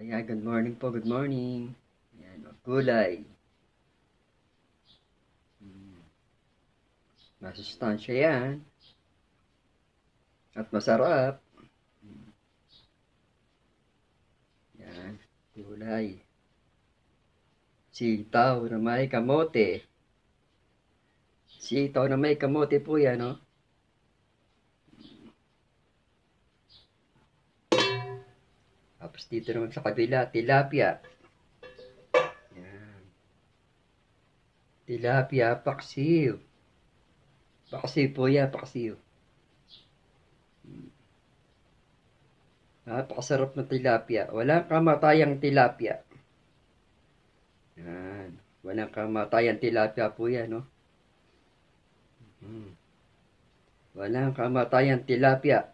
Ayan, good morning po, good morning. Ayan, gulay. Masustansya yan. At masarap. Ayan, gulay. Sitaw na may kamote. Sitaw na may kamote po yan, no? Tapos dito naman sa kabila, tilapia. Ayan. Tilapia, paksiw. Paksiw po yan, paksiw. Napakasarap na tilapia. Walang kamatayang tilapia. Yan. Walang kamatayang tilapia po yan, no? Walang kamatayang tilapia.